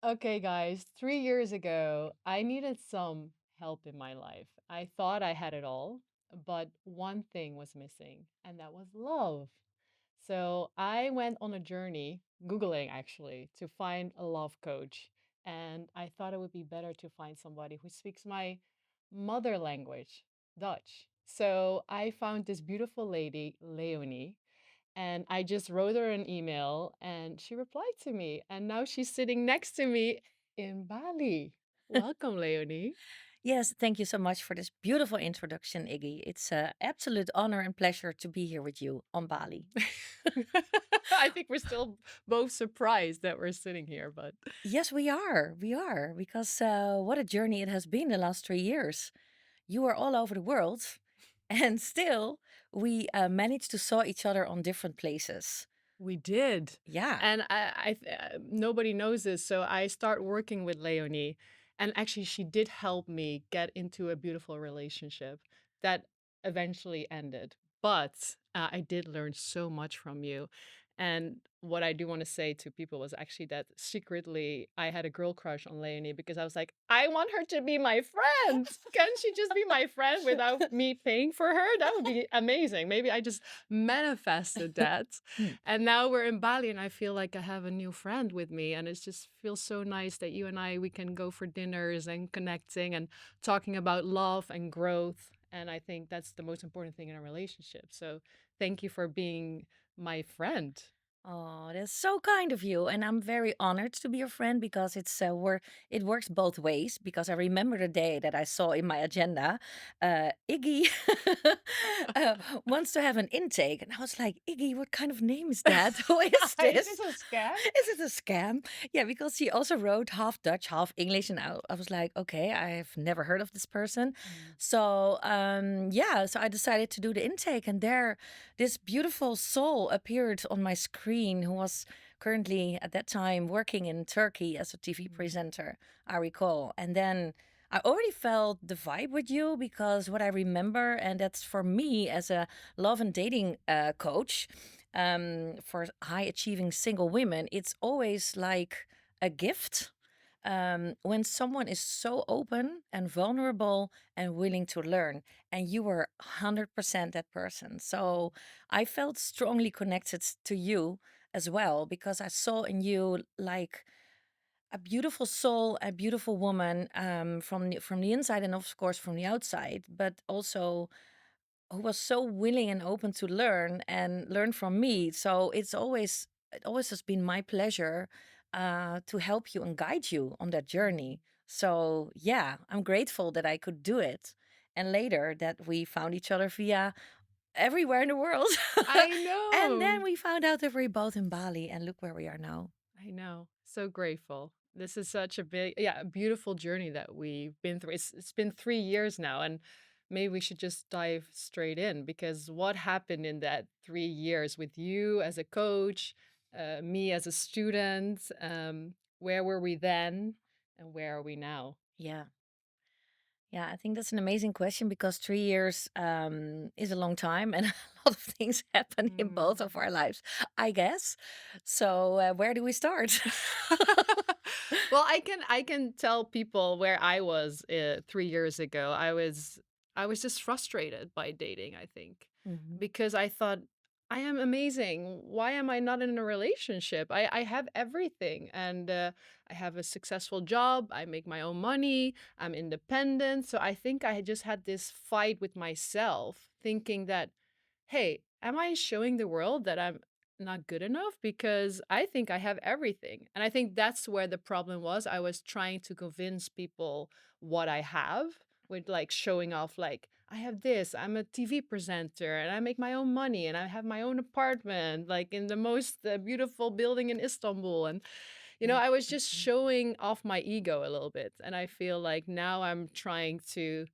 Okay, guys, 3 years ago, I needed some help in my life. I thought I had it all, but one thing was missing, and that was love. So I went on a journey, Googling actually, to find a love coach. And I thought it would be better to find somebody who speaks my mother language, Dutch. So I found this beautiful lady, Leonie, and I just wrote her an email and she replied to me. And now she's sitting next to me in Bali. Welcome, Leonie. Yes, thank you so much for this beautiful introduction, Iggy. It's an absolute honor and pleasure to be here with you on Bali. I think we're still both surprised that we're sitting here, but Yes, we are. We are. Because what a journey it has been the last 3 years. You are all over the world, and still we managed to saw each other on different places. we did. Yeah. And nobody knows this. So I start working with Leonie. And actually, she did help me get into a beautiful relationship that eventually ended. But I did learn so much from you. And what I do want to say to people was actually that secretly I had a girl crush on Leonie because I was like, I want her to be my friend. Can she just be my friend without me paying for her? That would be amazing. Maybe I just manifested that. Mm. And now we're in Bali and I feel like I have a new friend with me. And it just feels so nice that you and I, we can go for dinners and connecting and talking about love and growth. And I think that's the most important thing in a relationship. So thank you for being my friend. Oh, that's so kind of you, and I'm very honored to be your friend because it works both ways. Because I remember the day that I saw in my agenda, Iggy wants to have an intake, and I was like, Iggy, what kind of name is that? Who is Is this? this a scam? Is it a scam? Yeah, because she also wrote half Dutch, half English, and I was like, okay, I've never heard of this person. Mm. So yeah, so I decided to do the intake, and there this beautiful soul appeared on my screen who was currently at that time working in Turkey as a TV Mm. presenter, I recall. And then I already felt the vibe with you because what I remember, and that's for me as a love and dating coach for high achieving single women, it's always like a gift when someone is so open and vulnerable and willing to learn, and you were 100% that person. So I felt strongly connected to you as well because I saw in you like a beautiful soul, a beautiful woman from the inside and of course from the outside, but also who was so willing and open to learn and learn from me. So it always has been my pleasure to help you and guide you on that Mm. journey. So yeah, I'm grateful that I could do it. And later that we found each other via everywhere in the world. I And then know. we found out that we're both in Bali and look where we are now. I know. So grateful. This is such a big, yeah, a beautiful journey that we've been through. It's been 3 years now, and maybe we should just dive straight in because what happened in that 3 years with you as a coach, me as a student, where were we then, and where are we now? Yeah. Yeah, I think that's an amazing question because 3 years is a long time and a lot of things happen in both Mm. of our lives, I guess. So, where do we start? Well, I can tell people where I was 3 years ago. I was just frustrated by dating, I think, Mhm. because I thought I am amazing. Why am I not in a relationship? I have everything, and I have a successful job. I make my own money. I'm independent. So I think I had just had this fight with myself, thinking that, hey, am I showing the world that I'm not good enough? Because I think I have everything. And I think that's where the problem was. I was trying to convince people what I have with like showing off, like, I have this, I'm a TV presenter and I make my own money and I have my own apartment, like in the most beautiful building in Istanbul. And, Mm, I was just mhm. showing off my ego a little bit. And I feel like now I'm trying to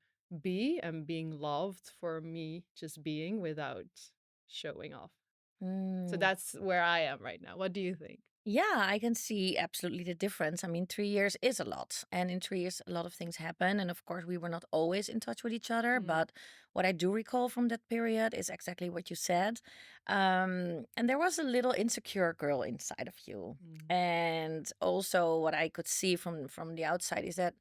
be and being loved for me just being without showing off. So Mm. that's where I am right now. What do you think? Yeah, I can see absolutely the difference. I mean, 3 years is a lot. And in 3 years, a lot of things happen. And of course, we were not always in touch with each other. Mm, But what I do recall from that period is exactly what you said. And there was a little insecure girl inside of you. mm, And also, what I could see from the outside is that,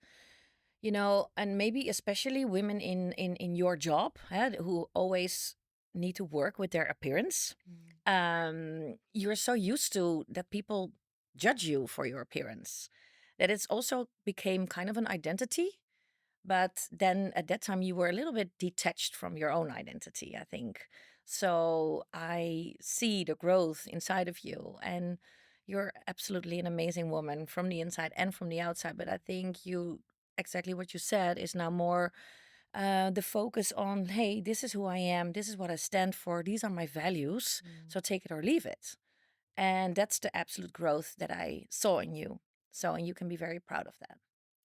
and maybe especially women in your job, who always need to work with their appearance. mm, You're so used to that people judge you for your appearance that it's also became kind of an identity. But then at that time, you were a little bit detached from your own identity, I think. So I see the growth inside of you, and you're absolutely an amazing woman from the inside and from the outside. But I think exactly what you said, is now more the focus on, hey, this is who I am, this is what I stand for, these are my values. mm. So take it or leave it. And that's the absolute growth that I saw in you. So, and you can be very proud of that.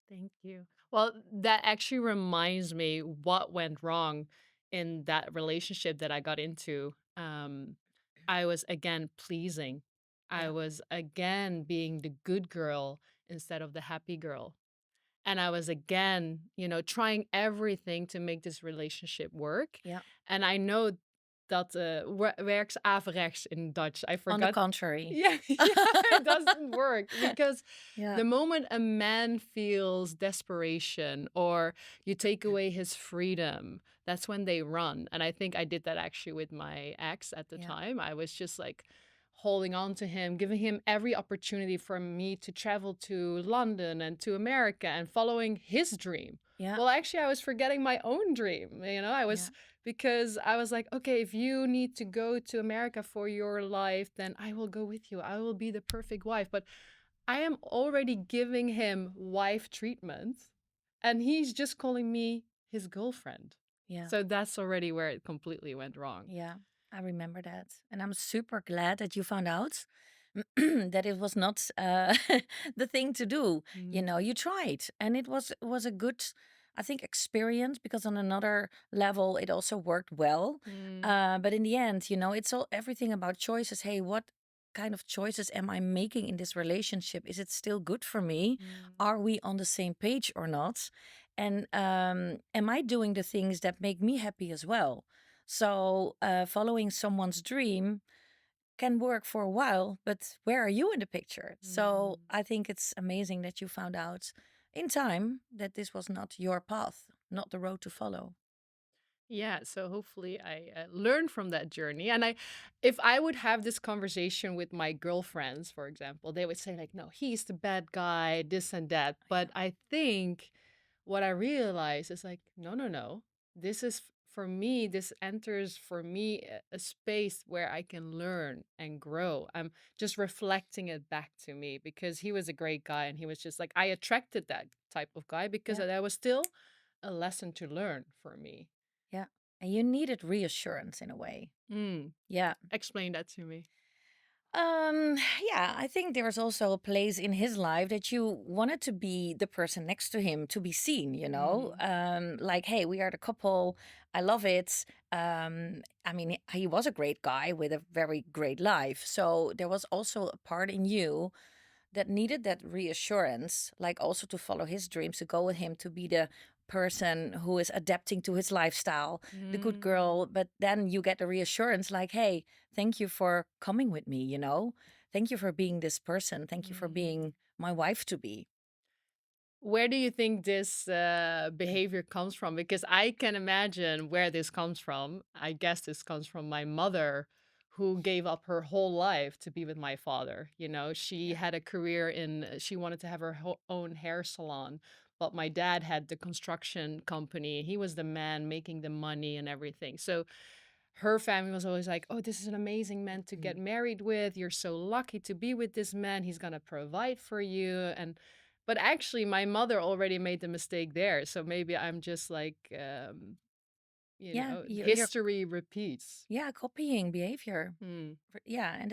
Thank you. Well, that actually reminds me what went wrong in that relationship that I got into. I was again pleasing. I Yeah. was again being the good girl instead of the happy girl. And I was again, trying everything to make this relationship work. Yeah. And I know dat werks averechts in Dutch. I On the forgot. contrary. Yeah, yeah, it doesn't work because Yeah. the moment a man feels desperation or you take away his freedom, that's when they run. And I think I did that actually with my ex at the Yeah. time. I was just like holding on to him, giving him every opportunity for me to travel to London and to America and following his dream. Yeah. Well, actually, I was forgetting my own dream. I Yeah. was because I was like, okay, if you need to go to America for your life, then I will go with you. I will be the perfect wife. But I am already giving him wife treatment, and he's just calling me his girlfriend. Yeah. So that's already where it completely went wrong. Yeah. I remember that. And I'm super glad that you found out that it was not the thing to do. Mm, You tried, and it was a good, I think, experience, because on another level it also worked well. mm, But in the end, it's all everything about choices. Hey, what kind of choices am I making in this relationship? Is it still good for me? mm. Are we on the same page or not? And am I doing the things that make me happy as well? So, following someone's dream can work for a while, but where are you in the picture? So Mm. I think it's amazing that you found out in time that this was not your path, not the road to follow. Yeah, so hopefully I learn from that journey. And if I would have this conversation with my girlfriends, for example, they would say like, "No, he's the bad guy, this and that." Yeah, But I think what I realize is like, no, no, no. This is for me. This enters for me a space where I can learn and grow. I'm just reflecting it back to me because he was a great guy, and he was just like I attracted that type of guy because yeah, that was still a lesson to learn for me. yeah. And you needed reassurance in a way. Mm, Yeah. explain that to me. Um, yeah, I think there's also a place in his life that you wanted to be the person next to him, to be seen, Mm, like, hey, we are the couple. I love it. I mean, he was a great guy with a very great life. So there was also a part in you that needed that reassurance, like also to follow his dreams, to go with him, to be the person who is adapting to his lifestyle, the good mm, girl. But then you get the reassurance like, hey, thank you for coming with me, Thank you for being this person. Thank you for mm. being my wife to be. Where do you think this behavior comes from? Because I can imagine where this comes from. I guess this comes from my mother, who gave up her whole life to be with my father. She Yeah. had a career she wanted to have her own hair salon, but my dad had the construction company. He was the man making the money and everything. So her family was always like, "Oh, this is an amazing man to get Mhm. married with. You're so lucky to be with this man. He's going to provide for you." But actually my mother already made the mistake there. So maybe I'm just like Yeah, you're history repeats. yeah, copying behavior. Hmm. Yeah, and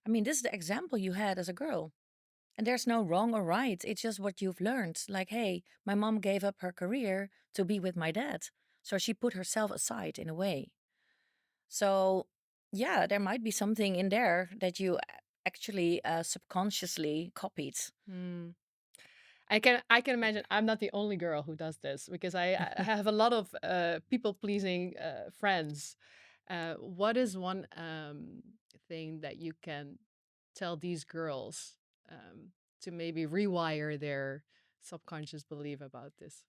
I mean, this is the example you had as a girl. And there's no wrong or right. It's just what you've learned. Like, hey, my mom gave up her career to be with my dad. So she put herself aside in a way. So, yeah, there might be something in there that you actually subconsciously copied. Mm. I can imagine I'm not the only girl who does this because I have a lot of people pleasing friends. What is one thing that you can tell these girls to maybe rewire their subconscious belief about this?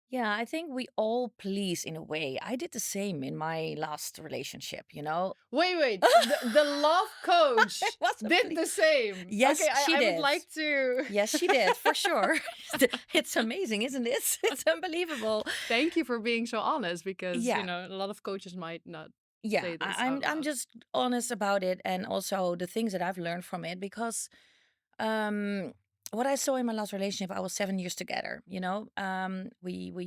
Yeah, I think we all please in a way. I did the same in my last relationship, you know? Wait. The love It coach was a did plea. the same. Okay, Yes, she I would did. like to. Yes, she did, for sure. It's amazing, isn't it? It's unbelievable. Thank you for being so honest because, Yeah, a lot of coaches might not yeah. say this I, out I'm loud. just honest about it, and also the things that I've learned from it because um what I saw in my last relationship, I was 7 years together. We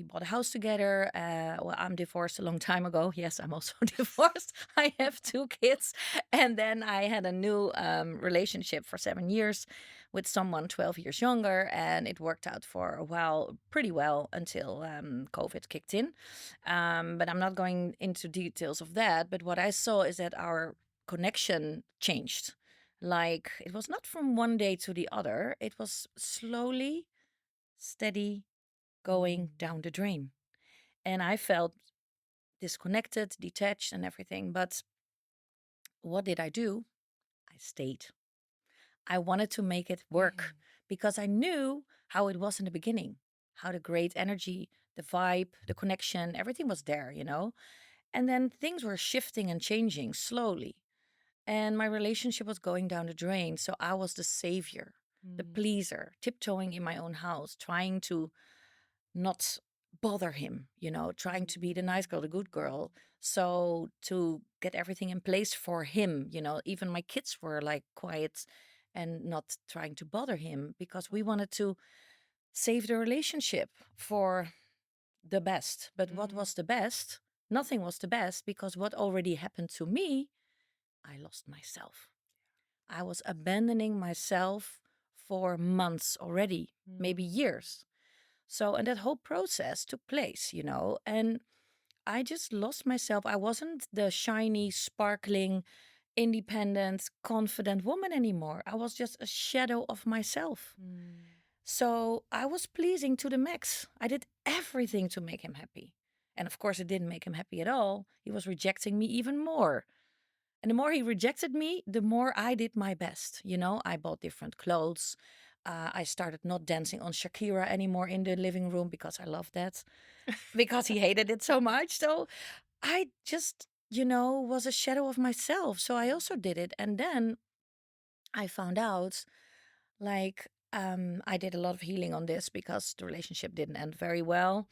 bought a house together. Well, I'm divorced a long time ago. Yes, I'm also divorced. I have 2 kids, and then I had a new relationship for 7 years with someone 12 years younger, and it worked out for a while, pretty well until COVID kicked in. But I'm not going into details of that. But what I saw is that our connection changed. Like, it was not from one day to the other, it was slowly, steady going Mm. down the drain. And I felt disconnected, detached, and everything. But what did I do? I stayed. I wanted to make it work Mm. because I knew how it was in the beginning, how the great energy, the vibe, the connection, everything was there, you know? And then things were shifting and changing slowly. And my relationship was going down the drain. So I was the savior, the Mm. pleaser, tiptoeing in my own house, trying to not bother him, trying to be the nice girl, the good girl. So to get everything in place for him, even my kids were like quiet and not trying to bother him because we wanted to save the relationship for the best. But what Mm. was the best? Nothing was the best because what already happened to me, I lost myself. I was abandoning myself for months already, maybe Mm. years. So, and that whole process took place, and I just lost myself. I wasn't the shiny, sparkling, independent, confident woman anymore. I was just a shadow of myself. Mm. So I was pleasing to the max. I did everything to make him happy. And of course, it didn't make him happy at all. He was rejecting me even more. And the more he rejected me, the more I did my best. I bought different clothes. I started not dancing on Shakira anymore in the living room because I loved that, because he hated it so much. So I just, was a shadow of myself. So I also did it. And then I found out, like, I did a lot of healing on this because the relationship didn't end very well.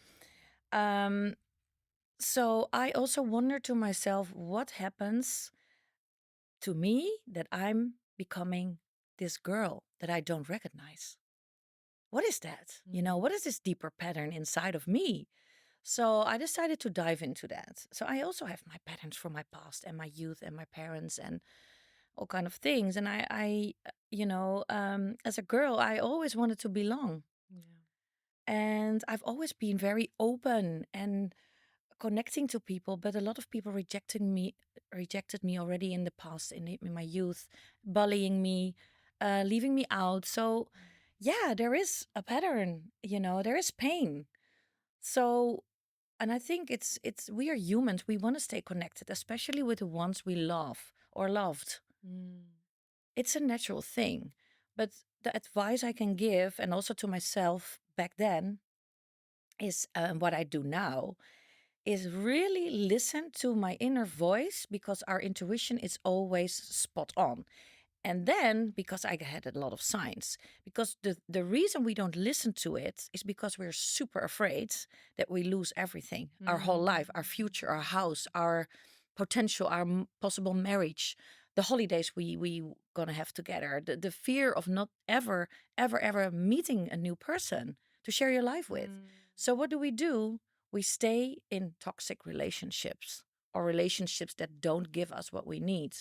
Um, so I also wondered to myself, what happens to me that I'm becoming this girl that I don't recognize? What is that? Mm. What is this deeper pattern inside of me? So I decided to dive into that. So I also have my patterns from my past and my youth and my parents and all kind of things. And as a girl, I always wanted to belong. Yeah. And I've always been very open and connecting to people, but a lot of people rejected me already in the past, in my youth, bullying me, leaving me out. So yeah, there is a pattern, there is pain. So, and I think it's we are humans, we want to stay connected, especially with the ones we love or loved. Mm. It's a natural thing. But the advice I can give, and also to myself back then, is what I do now, is really listen to my inner voice because our intuition is always spot on. And then, because I had a lot of signs, because the reason we don't listen to it is because we're super afraid that we lose everything, our whole Mm. life, our future, our house, our potential, our possible marriage, the holidays we gonna have together, the fear of not ever meeting a new person to share your life with. Mm. So what do? We stay in toxic relationships or relationships that don't give us what we need.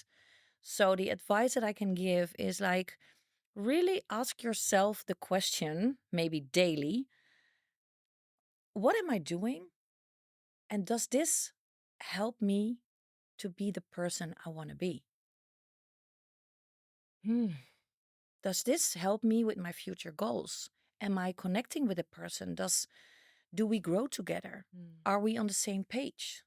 So the advice that I can give is like, really ask yourself the question, maybe daily, what am I doing? And does this help me to be the person I want to be? Hmm. Does this help me with my future goals? Am I connecting with a person? Do we grow together? Mm. Are we on the same page?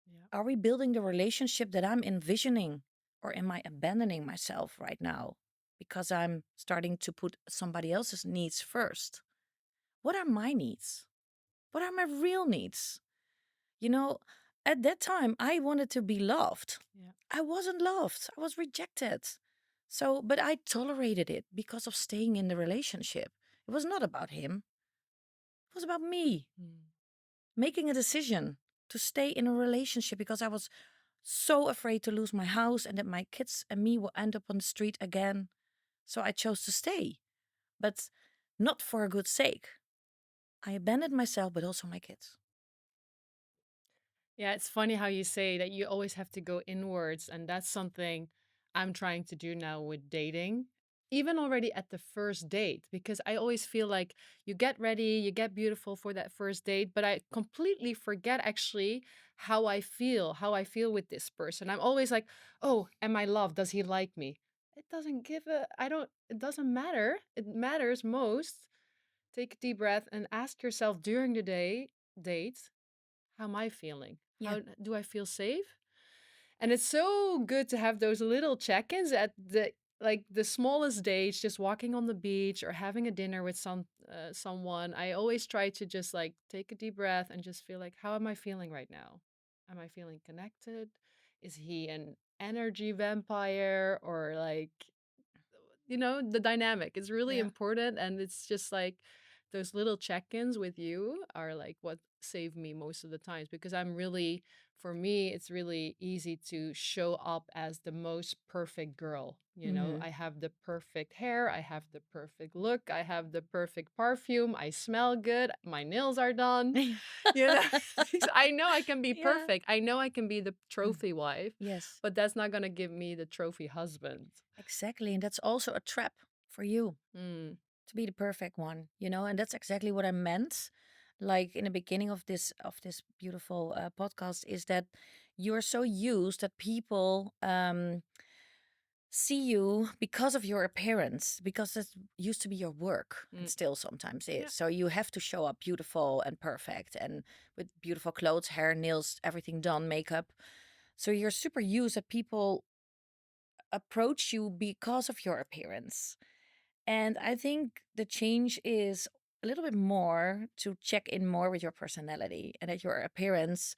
Yeah. Are we building the relationship that I'm envisioning? Or am I abandoning myself right now because I'm starting to put somebody else's needs first? What are my needs? What are my real needs? You know, at that time, I wanted to be loved. Yeah. I wasn't loved, I was rejected. So, but I tolerated it because of staying in the relationship. It was not about him, it was about me Mm. making a decision to stay in a relationship because I was so afraid to lose my house and that my kids and me will end up on the street again. So I chose to stay, but not for a good sake. I abandoned myself, but also my kids. Yeah, it's funny how you say that you always have to go inwards, and that's something I'm trying to do now with dating. Even already at the first date, because I always feel like you get ready, you get beautiful for that first date, but I completely forget actually how I feel with this person. I'm always like, oh, am I loved? Does he like me? It doesn't give a, I don't, it doesn't matter. It matters most. Take a deep breath and ask yourself during the date, how am I feeling? Yeah. How do I feel safe? And it's so good to have those little check-ins at the smallest dates, just walking on the beach or having a dinner with someone. I always try to just like take a deep breath and just feel like, how am I feeling right now? Am I feeling connected? Is he an energy vampire or like the dynamic is really Yeah. important. And it's just like those little check-ins with you are like what save me most of the times, because for me it's really easy to show up as the most perfect girl. Hmm. I have the perfect hair, I have the perfect look, I have the perfect perfume, I smell good, my nails are done. you know I know I can be Yeah. perfect, I know I can be the Mm. trophy wife, Yes, but that's not going to give me the trophy husband. exactly. And that's also a trap for you Mm. to be the perfect one, and that's exactly what I meant. Like in the beginning of this beautiful podcast, is that you're so used that people see you because of your appearance, because that used to be your work and Mm. still sometimes Yeah. is. So you have to show up beautiful and perfect and with beautiful clothes, hair, nails, everything done, makeup. So you're super used that people approach you because of your appearance. And I think the change is a little bit more to check in more with your personality and at your appearance.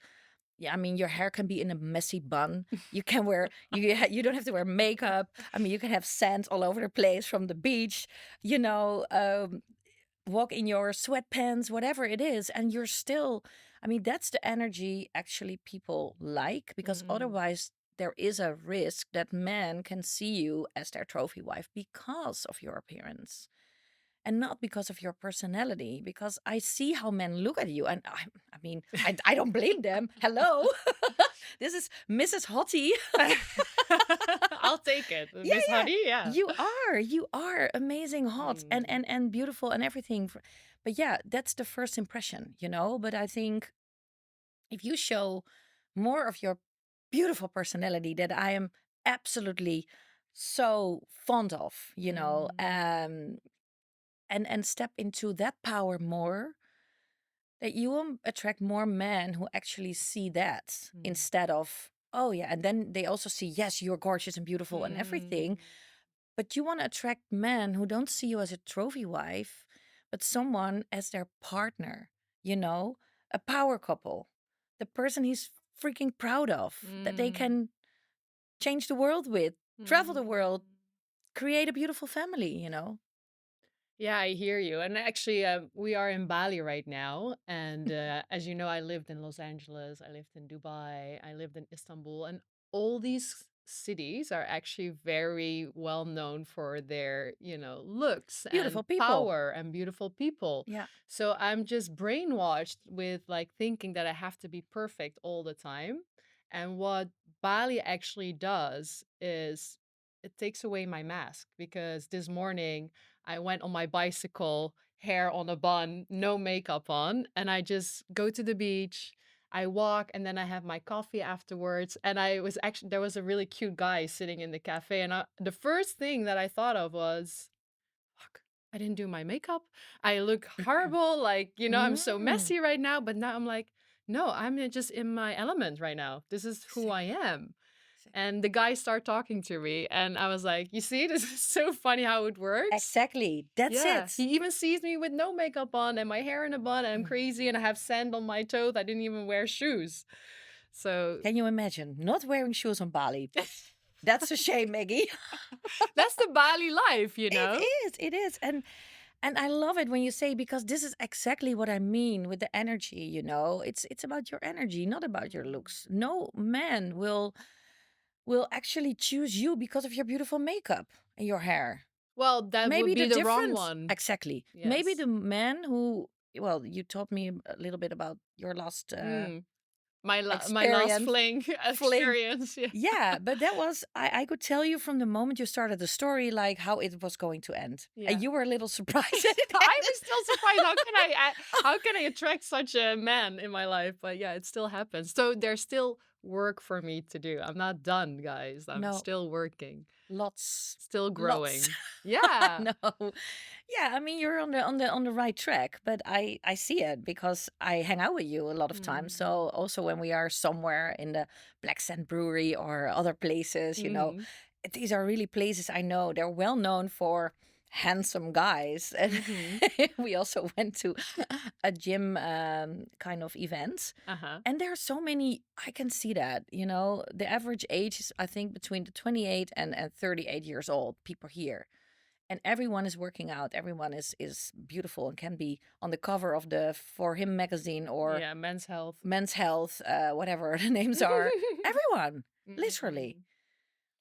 Yeah, I mean, your hair can be in a messy bun. You can wear you don't have to wear makeup. I mean, you can have sand all over the place from the beach. You know, walk in your sweatpants, whatever it is, and you're still. I mean, that's the energy actually people like, because Mm. otherwise there is a risk that men can see you as their trophy wife because of your appearance and not because of your personality. Because I see how men look at you, and I don't blame them. Hello, this is Mrs. Hottie. I'll take it. Yeah, Miss yeah, Honey, yeah. you are amazing, hot, and Mm. and beautiful and everything. But yeah, that's the first impression. But I think if you show more of your beautiful personality that I am absolutely so fond of, Mm. and step into that power more, that you will attract more men who actually see that Mm. instead of, oh yeah, and then they also see, yes, you're gorgeous and beautiful and everything. Mm. But you want to attract men who don't see you as a trophy wife, but someone as their partner, you know, a power couple, the person he's freaking proud of, that they Mm. can change the world with, travel the world, Mm. create a beautiful family. Yeah, I hear you. And actually, we are in Bali right now. And as you know, I lived in Los Angeles, I lived in Dubai, I lived in Istanbul. And all these cities are actually very well known for their, looks and Beautiful people. power and beautiful people. Yeah. So I'm just brainwashed with like thinking that I have to be perfect all the time. And what Bali actually does is it takes away my mask, because this morning, I went on my bicycle, hair on a bun, no makeup on, and I just go to the beach. I walk and then I have my coffee afterwards. And I was actually there was a really cute guy sitting in the cafe, and the first thing that I thought of was, fuck, I didn't do my makeup. I look horrible. Like, I'm so Mm, messy right now. But now I'm like, no, I'm just in my element right now. This is who I exactly. am. Exactly. And the guy started talking to me, and I was like, you see, this is so funny how it works. Exactly. That's Yeah. it. He even sees me with no makeup on and my hair in a bun, and I'm Mm. crazy and I have sand on my toes. I didn't even wear shoes. So Can you imagine not wearing shoes on Bali? That's a shame, Maggie. that's the Bali life, you It know? is. It is. And I love it when you say, because this is exactly what I mean with the energy, It's about your energy, not about your Mm. looks. No man will actually choose you because of your beautiful makeup and your hair. Well, that would Maybe the be the wrong difference, one. exactly. Maybe Yes. the man who, well, you told me a little bit about your last Mm. My last experience, fling fling. experience. Yeah. Yeah, but that was, I could tell you from the moment you started the story, like how it was going to end. And Yeah. you were a little surprised that it I ended. was still surprised. How can I attract such a man in my life? But yeah, it still happens. So there's still work for me to do. I'm not done, guys. I'm No, still working, lots, still lots. growing. Yeah. No, yeah, I mean you're on the right track, but I see it because I hang out with you a lot of times. Mm. So also when we are somewhere in the Black Sand Brewery or other places, Mhm. these are really places I know. They're well known for handsome guys, and Mhm. we also went to a gym kind of event. Uh-huh. And there are so many, I can see that, the average age is, I think, between the 28 and 38 years old, people here. And everyone is working out. Everyone is beautiful and can be on the cover of the For Him magazine or Yeah, men's health. Men's Health, whatever the names are. Everyone, literally. Mhm.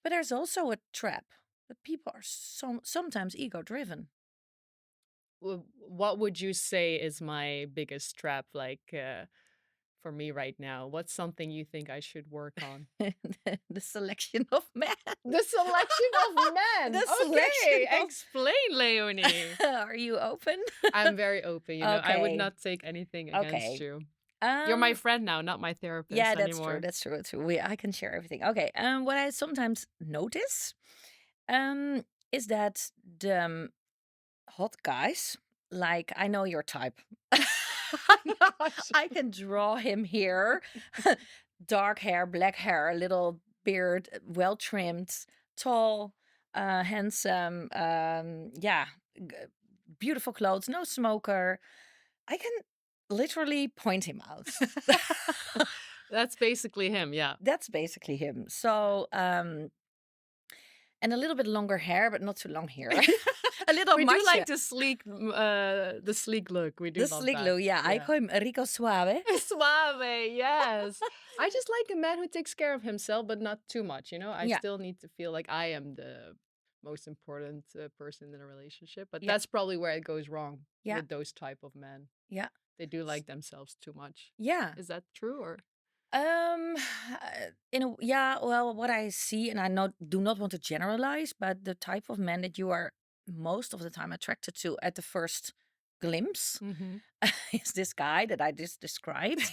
But there's also a trap that people are sometimes ego driven. What would you say is my biggest trap, like, for me right now? What's something you think I should work on? The selection of men. The selection of men. The selection Okay, of. explain, Leonie. Are you open? I'm very open, I would Okay. not take anything against Okay. you. You're my Um. friend now, not my Yeah, therapist that's true. anymore. That's true. That's true. I can share everything. Okay. What I sometimes notice, is that the hot guys, like, I know your type. Gosh. I can draw him here. Dark hair, black hair, a little beard, well trimmed, tall, handsome. Yeah, g- beautiful clothes, no smoker. I can literally point him out. That's basically him, yeah. That's basically him. So, and a little bit longer hair, but not too long hair. A little We do much. like the sleek look. We do The love sleek that. look, yeah. I Yeah. call him Rico Suave. Suave, yes. I just like a man who takes care of himself, but not too much, I Yeah, still need to feel like I am the most important person in a relationship, but yeah, that's probably where it goes wrong yeah, with those type of men. yeah. They do S- like themselves too much. Yeah. Is that true or? Um, yeah, well, what I see, and I do not want to generalize, but the type of man that you are most of the time attracted to at the first glimpse Mhm. is this guy that I just described.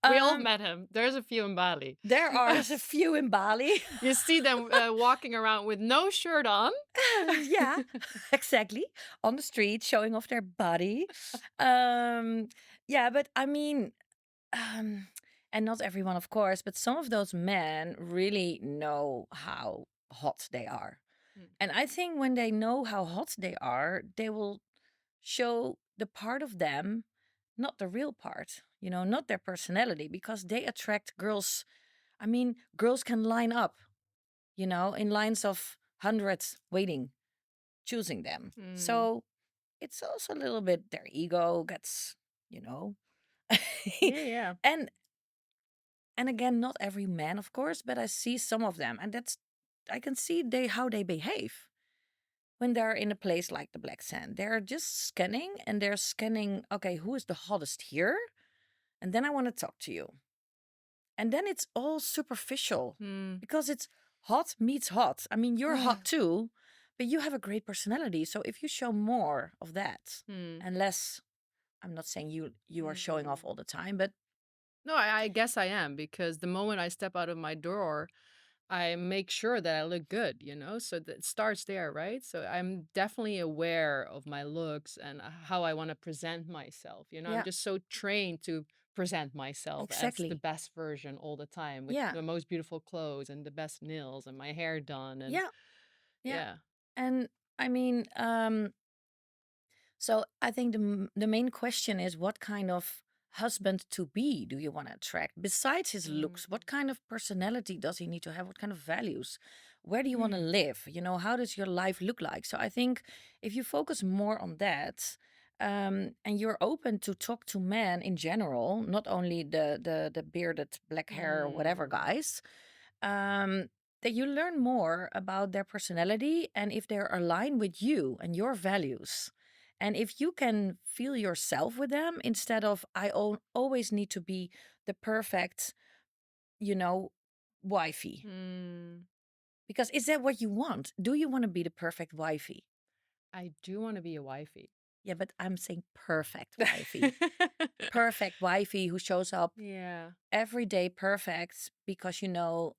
We all Um, met him. There's a few in Bali. there are a few in Bali. You see them walking around with no shirt on. Yeah, exactly. On the street, showing off their body. Um, yeah, but I mean, um, and not everyone, of course, but some of those men really know how hot they are. Mm. And I think when they know how hot they are, they will show the part of them, not the real part, not their personality, because they attract girls. I mean, girls can line up, in lines of hundreds waiting, choosing them. Mm. So it's also a little bit their ego gets, you know. Yeah, yeah. and and again, not every man, of course, but I see some of them, and that's, I can see how they behave when they're in a place like the Black Sand. They're just scanning, and they're scanning. Okay, who is the hottest here? And then I want to talk to you. And then it's all superficial Mm. because it's hot meets hot. I mean, you're hot too, but you have a great personality. So if you show more of that Mm. and less, I'm not saying you are showing off Mm. all the time, but No, I guess I am because the moment I step out of my door, I make sure that I look good, you know? So that starts there, right? So I'm definitely aware of my looks and how I want to present myself. You know, I'm Yeah, just so trained to present myself as the exactly. best version all the time with Yeah, the most beautiful clothes and the best nails and my hair done. And yeah, yeah. yeah. And I mean, so I think the main question is, what kind of husband to be do you want to attract? Besides his Mm. looks, what kind of personality does he need to have? What kind of values? Where do you want to Hmm. live? You know, how does your life look like? So I think if you focus more on that, and you're open to talk to men in general, not only the bearded black hair or whatever Mm. guys, um, that you learn more about their personality and if they're aligned with you and your values. And if you can feel yourself with them instead of, always need to be the perfect, you know, wifey. Mm. Because is that what you want? Do you want to be the perfect wifey? I do want to be a wifey. Yeah, but I'm saying perfect wifey. Perfect wifey who shows up Yeah. every day perfect because,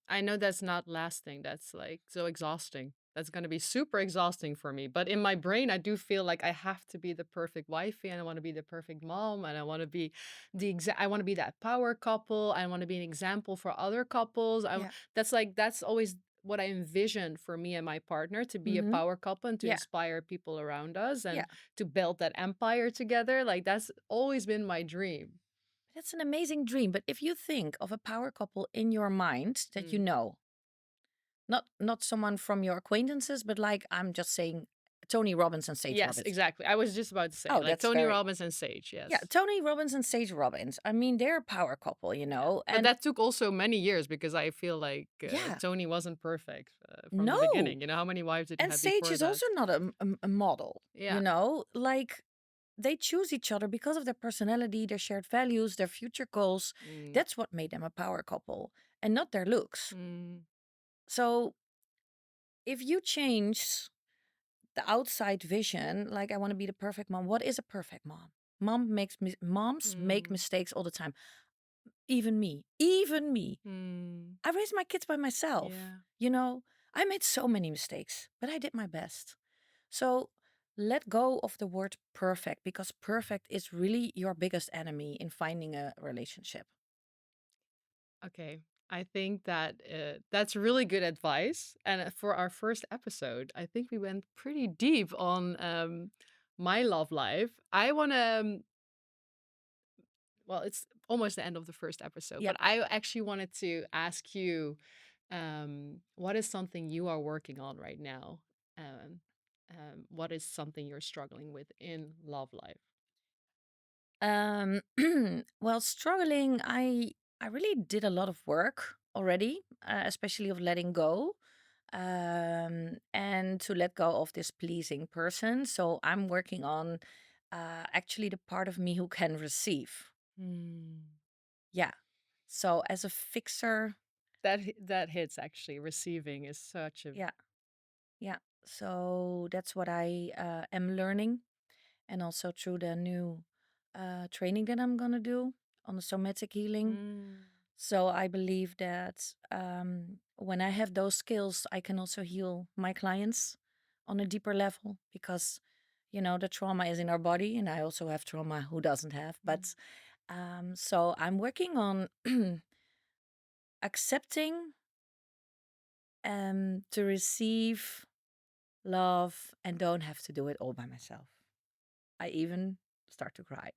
I know that's not lasting. That's like so exhausting. That's going to be super exhausting for me. But in my brain, I do feel like I have to be the perfect wifey and I want to be the perfect mom and I want to be I want to be that power couple. I want to be an example for other couples. yeah. That's always what I envisioned for me and my partner to be a Mm-hmm. power couple and to Yeah. inspire people around us Yeah. and to build that empire together. Like that's always been my dream. That's an amazing dream. But if you think of a power couple in your mind that Mm. not someone from your acquaintances, but like I'm just saying Tony Robbins and Sage Yes, Robbins. exactly. I was just about to say Oh, like that's Tony very Robbins and Sage. yeah, Yes. Tony Robbins and Sage Robbins. I mean, they're a power couple, Yeah. But and that took also many years because I feel like yeah, Tony wasn't perfect from the no. beginning. You know, how many wives did he And have Sage before is that? also not a model, Yeah. like they choose each other because of their personality, their shared values, their future goals. Mm. That's what made them a power couple and not their looks. Mm. So if you change the outside vision, like I want to be the perfect mom. What is a perfect mom? Moms make Mm. mistakes all the time. Even me. Mm. I raised my kids by myself. Yeah. I made so many mistakes, but I did my best. So let go of the word perfect because perfect is really your biggest enemy in finding a relationship. Okay. I think that that's really good advice. And for our first episode, I think we went pretty deep on my love life. I want to well, it's almost the end of the first episode, Yeah. but I actually wanted to ask you, what is something you are working on right now? Um, what is something you're struggling with in love life? Um, well, struggling, I really did a lot of work already, especially of letting go, and to let go of this pleasing person. So I'm working on actually the part of me who can receive. Hmm. Yeah. So as a fixer, That hits actually. Receiving is such a yeah, yeah. So that's what I am learning, and also through the new training that I'm gonna do on the somatic healing. mm, So I believe that when I have those skills, I can also heal my clients on a deeper level because, the trauma is in our body, and I also have trauma. Who doesn't have? mm. But so I'm working on accepting to receive love and don't have to do it all by myself. I even start to cry.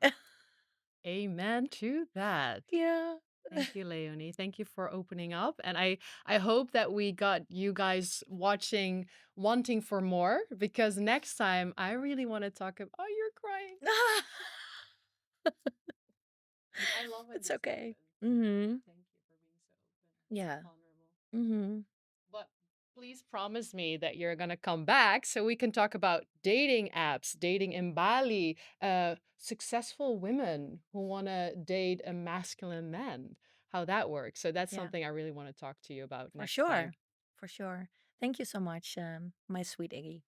Amen to that. Yeah. Thank you, Leonie. Thank you for opening up. And I hope that we got you guys watching, wanting for more, because next time I really want to talk about, oh, you're crying. I love when It's this okay. happens. Mhm. Thank you for being so open and Yeah. vulnerable. Mhm. But please promise me that you're going to come back so we can talk about dating apps, dating in Bali, successful women who want to date a masculine man, how that works. So that's Yeah. something I really want to talk to you about For next sure. time. For sure. Thank you so much, my sweet Iggy.